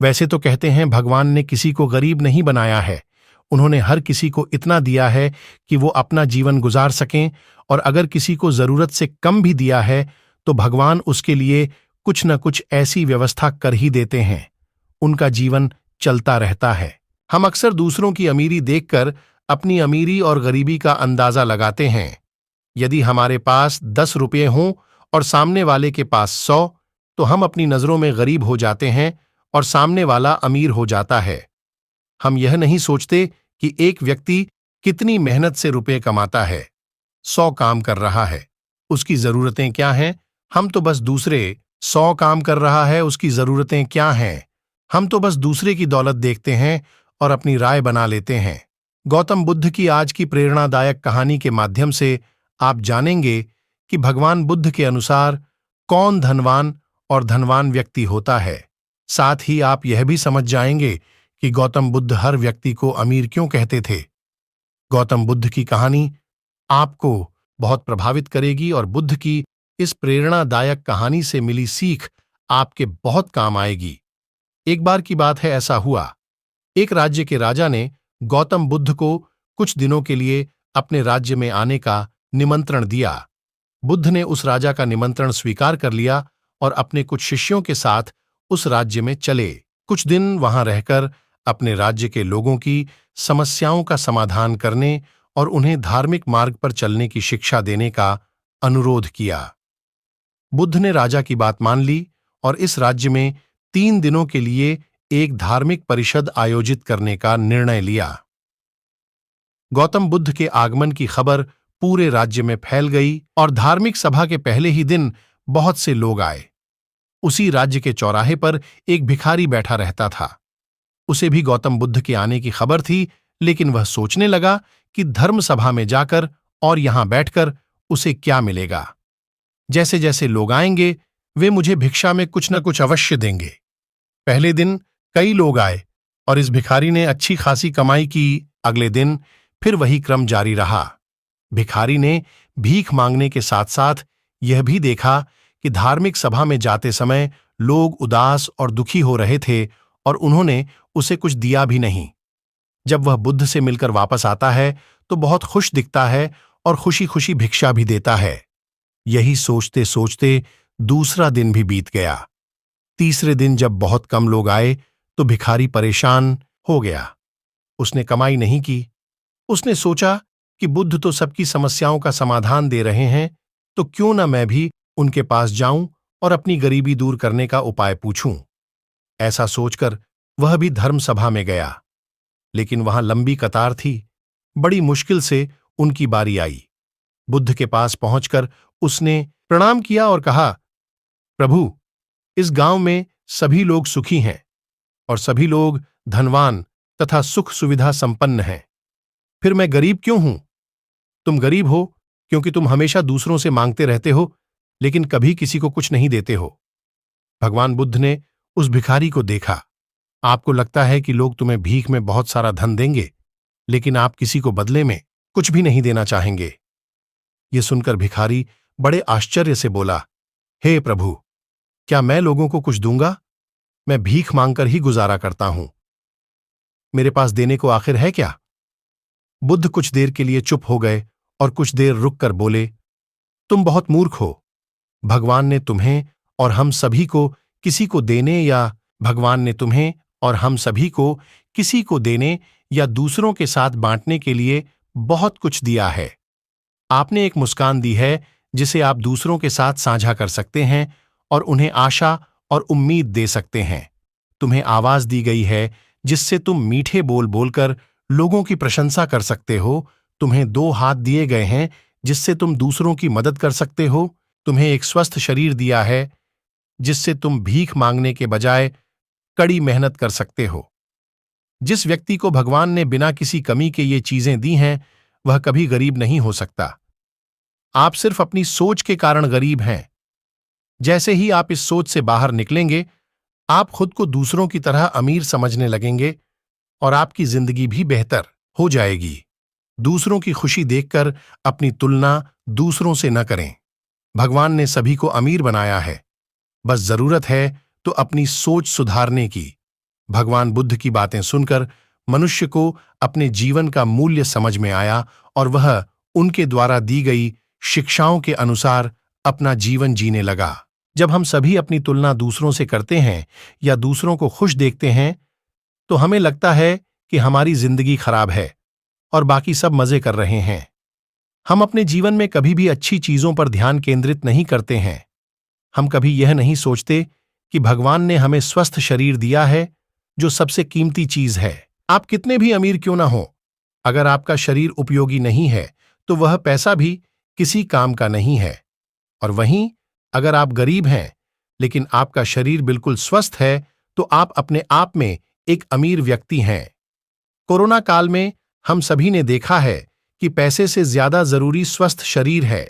वैसे तो कहते हैं भगवान ने किसी को गरीब नहीं बनाया है, उन्होंने हर किसी को इतना दिया है कि वो अपना जीवन गुजार सकें, और अगर किसी को जरूरत से कम भी दिया है तो भगवान उसके लिए कुछ न कुछ ऐसी व्यवस्था कर ही देते हैं, उनका जीवन चलता रहता है। हम अक्सर दूसरों की अमीरी देखकर अपनी अमीरी और गरीबी का अंदाजा लगाते हैं। यदि हमारे पास 10 रुपये हों और सामने वाले के पास 100, तो हम अपनी नजरों में गरीब हो जाते हैं और सामने वाला अमीर हो जाता है। हम यह नहीं सोचते कि एक व्यक्ति कितनी मेहनत से रुपये कमाता है, 100 काम कर रहा है, उसकी जरूरतें क्या हैं? हम तो बस दूसरे 100 काम कर रहा है, उसकी जरूरतें क्या हैं? हम तो बस दूसरे की दौलत देखते हैं और अपनी राय बना लेते हैं। गौतम बुद्ध की आज की प्रेरणादायक कहानी के माध्यम से आप जानेंगे कि भगवान बुद्ध के अनुसार कौन धनवान और धनवान व्यक्ति होता है। साथ ही आप यह भी समझ जाएंगे कि गौतम बुद्ध हर व्यक्ति को अमीर क्यों कहते थे। गौतम बुद्ध की कहानी आपको बहुत प्रभावित करेगी और बुद्ध की इस प्रेरणादायक कहानी से मिली सीख आपके बहुत काम आएगी। एक बार की बात है, ऐसा हुआ, एक राज्य के राजा ने गौतम बुद्ध को कुछ दिनों के लिए अपने राज्य में आने का निमंत्रण दिया। बुद्ध ने उस राजा का निमंत्रण स्वीकार कर लिया और अपने कुछ शिष्यों के साथ उस राज्य में चले। कुछ दिन वहां रहकर अपने राज्य के लोगों की समस्याओं का समाधान करने और उन्हें धार्मिक मार्ग पर चलने की शिक्षा देने का अनुरोध किया। बुद्ध ने राजा की बात मान ली और इस राज्य में 3 दिनों के लिए एक धार्मिक परिषद आयोजित करने का निर्णय लिया। गौतम बुद्ध के आगमन की खबर पूरे राज्य में फैल गई और धार्मिक सभा के पहले ही दिन बहुत से लोग आए। उसी राज्य के चौराहे पर एक भिखारी बैठा रहता था। उसे भी गौतम बुद्ध के आने की खबर थी, लेकिन वह सोचने लगा कि धर्म सभा में जाकर और यहां बैठकर उसे क्या मिलेगा। जैसे जैसे लोग आएंगे वे मुझे भिक्षा में कुछ न कुछ अवश्य देंगे। पहले दिन कई लोग आए और इस भिखारी ने अच्छी खासी कमाई की। अगले दिन फिर वही क्रम जारी रहा। भिखारी ने भीख मांगने के साथ साथ यह भी देखा कि धार्मिक सभा में जाते समय लोग उदास और दुखी हो रहे थे और उन्होंने उसे कुछ दिया भी नहीं। जब वह बुद्ध से मिलकर वापस आता है तो बहुत खुश दिखता है और खुशी खुशी भिक्षा भी देता है। यही सोचते सोचते दूसरा दिन भी बीत गया। तीसरे दिन जब बहुत कम लोग आए तो भिखारी परेशान हो गया। उसने कमाई नहीं की। उसने सोचा कि बुद्ध तो सबकी समस्याओं का समाधान दे रहे हैं, तो क्यों न मैं भी उनके पास जाऊं और अपनी गरीबी दूर करने का उपाय पूछूं। ऐसा सोचकर वह भी धर्म सभा में गया, लेकिन वहां लंबी कतार थी। बड़ी मुश्किल से उनकी बारी आई। बुद्ध के पास पहुंचकर उसने प्रणाम किया और कहा, प्रभु, इस गांव में सभी लोग सुखी हैं और सभी लोग धनवान तथा सुख सुविधा संपन्न हैं, फिर मैं गरीब क्यों हूं? तुम गरीब हो क्योंकि तुम हमेशा दूसरों से मांगते रहते हो, लेकिन कभी किसी को कुछ नहीं देते हो। भगवान बुद्ध ने उस भिखारी को देखा। आपको लगता है कि लोग तुम्हें भीख में बहुत सारा धन देंगे, लेकिन आप किसी को बदले में कुछ भी नहीं देना चाहेंगे। ये सुनकर भिखारी बड़े आश्चर्य से बोला, हे प्रभु, क्या मैं लोगों को कुछ दूंगा? मैं भीख मांगकर ही गुजारा करता हूं। मेरे पास देने को आखिर है क्या? बुद्ध कुछ देर के लिए चुप हो गए और कुछ देर रुककर बोले, तुम बहुत मूर्ख हो। भगवान ने तुम्हें और हम सभी को किसी को देने या दूसरों के साथ बांटने के लिए बहुत कुछ दिया है। आपने एक मुस्कान दी है जिसे आप दूसरों के साथ साझा कर सकते हैं और उन्हें आशा और उम्मीद दे सकते हैं। तुम्हें आवाज दी गई है जिससे तुम मीठे बोल बोलकर लोगों की प्रशंसा कर सकते हो। तुम्हें 2 हाथ दिए गए हैं जिससे तुम दूसरों की मदद कर सकते हो। तुम्हें एक स्वस्थ शरीर दिया है जिससे तुम भीख मांगने के बजाय कड़ी मेहनत कर सकते हो। जिस व्यक्ति को भगवान ने बिना किसी कमी के ये चीजें दी हैं, वह कभी गरीब नहीं हो सकता। आप सिर्फ अपनी सोच के कारण गरीब हैं। जैसे ही आप इस सोच से बाहर निकलेंगे, आप खुद को दूसरों की तरह अमीर समझने लगेंगे और आपकी जिंदगी भी बेहतर हो जाएगी। दूसरों की खुशी देखकर अपनी तुलना दूसरों से न करें। भगवान ने सभी को अमीर बनाया है, बस जरूरत है तो अपनी सोच सुधारने की। भगवान बुद्ध की बातें सुनकर मनुष्य को अपने जीवन का मूल्य समझ में आया और वह उनके द्वारा दी गई शिक्षाओं के अनुसार अपना जीवन जीने लगा। जब हम सभी अपनी तुलना दूसरों से करते हैं या दूसरों को खुश देखते हैं तो हमें लगता है कि हमारी जिंदगी खराब है और बाकी सब मजे कर रहे हैं। हम अपने जीवन में कभी भी अच्छी चीजों पर ध्यान केंद्रित नहीं करते हैं। हम कभी यह नहीं सोचते कि भगवान ने हमें स्वस्थ शरीर दिया है, जो सबसे कीमती चीज है। आप कितने भी अमीर क्यों ना हो, अगर आपका शरीर उपयोगी नहीं है तो वह पैसा भी किसी काम का नहीं है। और वहीं अगर आप गरीब हैं लेकिन आपका शरीर बिल्कुल स्वस्थ है तो आप अपने आप में एक अमीर व्यक्ति हैं। कोरोना काल में हम सभी ने देखा है कि पैसे से ज्यादा जरूरी स्वस्थ शरीर है।